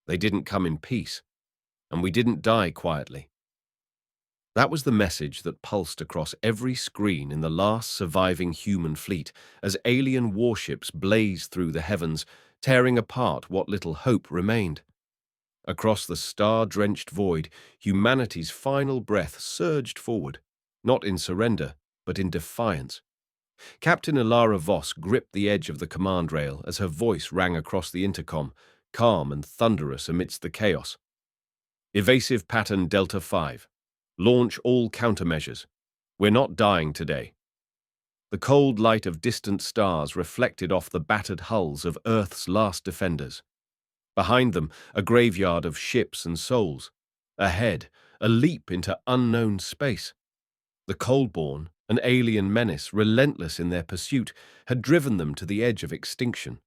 They didn't come in peace, and we didn't die quietly. That was the message that pulsed across every screen in the last surviving human fleet as alien warships blazed through the heavens, tearing apart what little hope remained. Across the star-drenched void, humanity's final breath surged forward, not in surrender, but in defiance. Captain Elara Voss gripped the edge of the command rail as her voice rang across the intercom, calm and thunderous amidst the chaos. Evasive pattern Delta 5. Launch all countermeasures. We're not dying today. The cold light of distant stars reflected off the battered hulls of Earth's last defenders. Behind them, a graveyard of ships and souls. Ahead, a leap into unknown space. The Coldborn, an alien menace relentless in their pursuit, had driven them to the edge of extinction.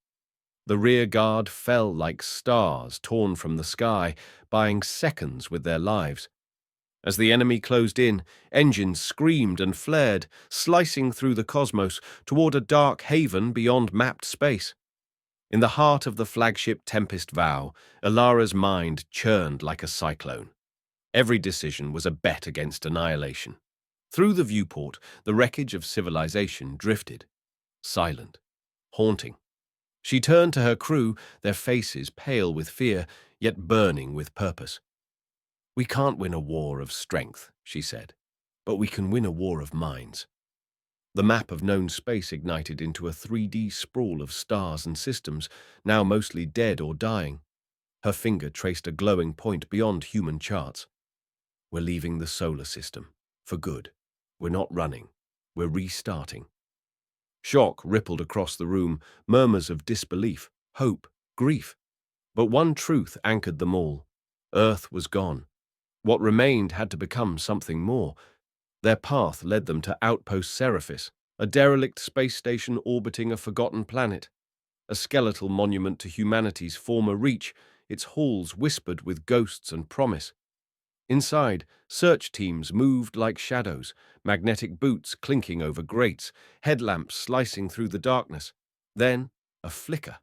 The rear guard fell like stars torn from the sky, buying seconds with their lives. As the enemy closed in, engines screamed and flared, slicing through the cosmos toward a dark haven beyond mapped space. In the heart of the flagship Tempest Vow, Elara's mind churned like a cyclone. Every decision was a bet against annihilation. Through the viewport, the wreckage of civilization drifted, silent, haunting. She turned to her crew, their faces pale with fear, yet burning with purpose. "We can't win a war of strength," she said, "but we can win a war of minds." The map of known space ignited into a 3D sprawl of stars and systems, now mostly dead or dying. Her finger traced a glowing point beyond human charts. "We're leaving the solar system, for good. We're not running. We're restarting." Shock rippled across the room, murmurs of disbelief, hope, grief. But one truth anchored them all. Earth was gone. What remained had to become something more. Their path led them to Outpost Seraphis, a derelict space station orbiting a forgotten planet. A skeletal monument to humanity's former reach, its halls whispered with ghosts and promise. Inside, search teams moved like shadows, magnetic boots clinking over grates, headlamps slicing through the darkness. Then, a flicker.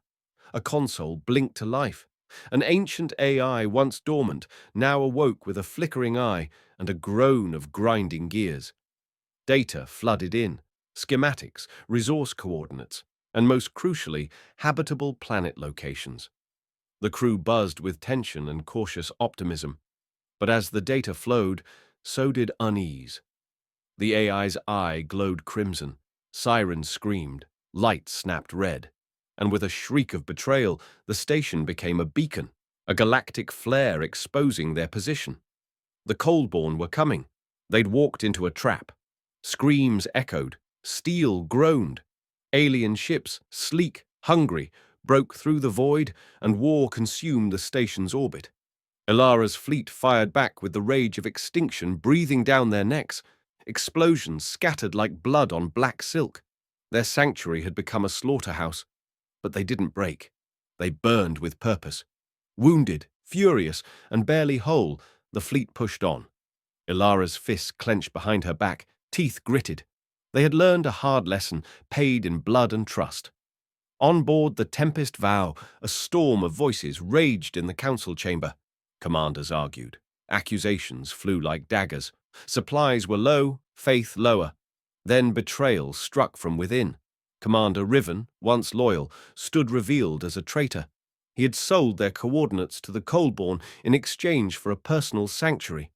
A console blinked to life. An ancient AI, once dormant, now awoke with a flickering eye and a groan of grinding gears. Data flooded in, schematics, resource coordinates, and most crucially, habitable planet locations. The crew buzzed with tension and cautious optimism. But as the data flowed, so did unease. The AI's eye glowed crimson, sirens screamed, lights snapped red. And with a shriek of betrayal, the station became a beacon, a galactic flare exposing their position. The Coldborn were coming. They'd walked into a trap. Screams echoed, steel groaned. Alien ships, sleek, hungry, broke through the void, and war consumed the station's orbit. Elara's fleet fired back with the rage of extinction breathing down their necks. Explosions scattered like blood on black silk. Their sanctuary had become a slaughterhouse. But they didn't break. They burned with purpose. Wounded, furious, and barely whole, the fleet pushed on. Elara's fists clenched behind her back, teeth gritted. They had learned a hard lesson, paid in blood and trust. On board the Tempest Vow, a storm of voices raged in the council chamber. Commanders argued. Accusations flew like daggers. Supplies were low, faith lower. Then betrayal struck from within. Commander Riven, once loyal, stood revealed as a traitor. He had sold their coordinates to the Coldborn in exchange for a personal sanctuary.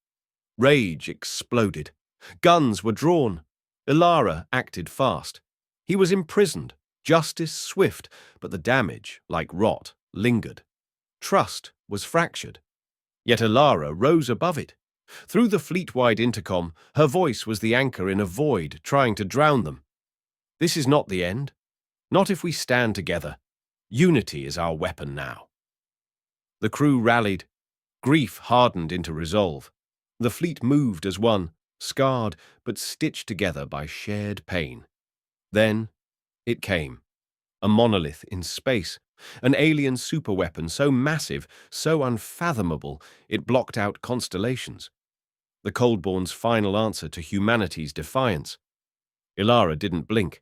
Rage exploded. Guns were drawn. Elara acted fast. He was imprisoned. Justice swift, but the damage, like rot, lingered. Trust was fractured. Yet Elara rose above it. Through the fleet-wide intercom, her voice was the anchor in a void trying to drown them. "This is not the end. Not if we stand together. Unity is our weapon now." The crew rallied. Grief hardened into resolve. The fleet moved as one, scarred but stitched together by shared pain. Then it came. A monolith in space. An alien superweapon so massive, so unfathomable, it blocked out constellations. The Coldborn's final answer to humanity's defiance. Elara didn't blink.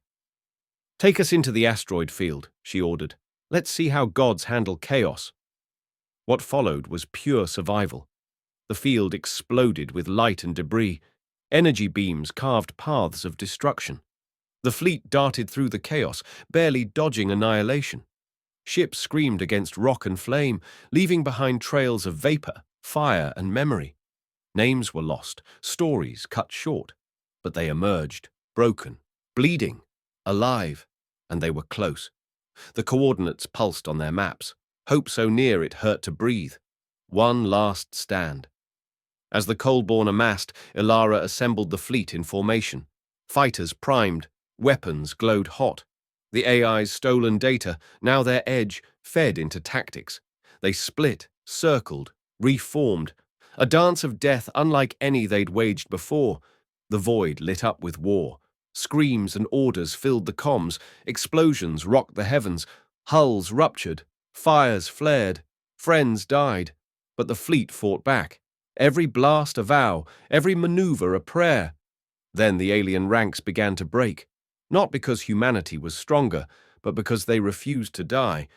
"Take us into the asteroid field," she ordered. "Let's see how gods handle chaos." What followed was pure survival. The field exploded with light and debris. Energy beams carved paths of destruction. The fleet darted through the chaos, barely dodging annihilation. Ships screamed against rock and flame, leaving behind trails of vapor, fire, and memory. Names were lost, stories cut short, but they emerged, broken, bleeding, alive, and they were close. The coordinates pulsed on their maps, hope so near it hurt to breathe. One last stand. As the Coldborn amassed, Elara assembled the fleet in formation. Fighters primed, weapons glowed hot. The AI's stolen data, now their edge, fed into tactics. They split, circled, reformed. A dance of death unlike any they'd waged before. The void lit up with war. Screams and orders filled the comms. Explosions rocked the heavens. Hulls ruptured. Fires flared. Friends died. But the fleet fought back. Every blast a vow, every maneuver a prayer. Then the alien ranks began to break. Not because humanity was stronger, but because they refused to die.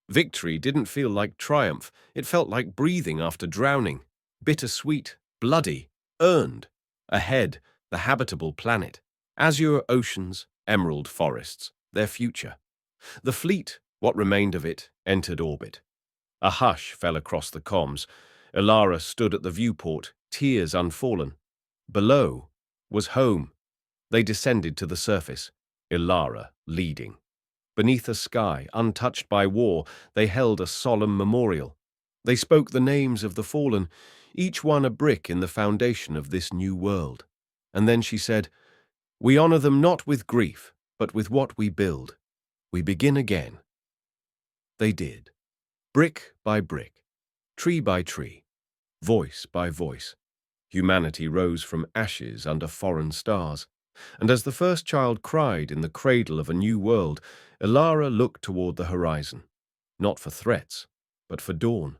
Victory didn't feel like triumph. It felt like breathing after drowning. Bittersweet, bloody, earned. Ahead, the habitable planet. Azure oceans, emerald forests, their future. The fleet, what remained of it, entered orbit. A hush fell across the comms. Elara stood at the viewport, tears unfallen. Below was home. They descended to the surface, Elara leading. Beneath a sky untouched by war, they held a solemn memorial. They spoke the names of the fallen, each one a brick in the foundation of this new world. And then she said, "We honor them not with grief, but with what we build. We begin again." They did, brick by brick, tree by tree, voice by voice. Humanity rose from ashes under foreign stars. And as the first child cried in the cradle of a new world, Elara looked toward the horizon, not for threats, but for dawn.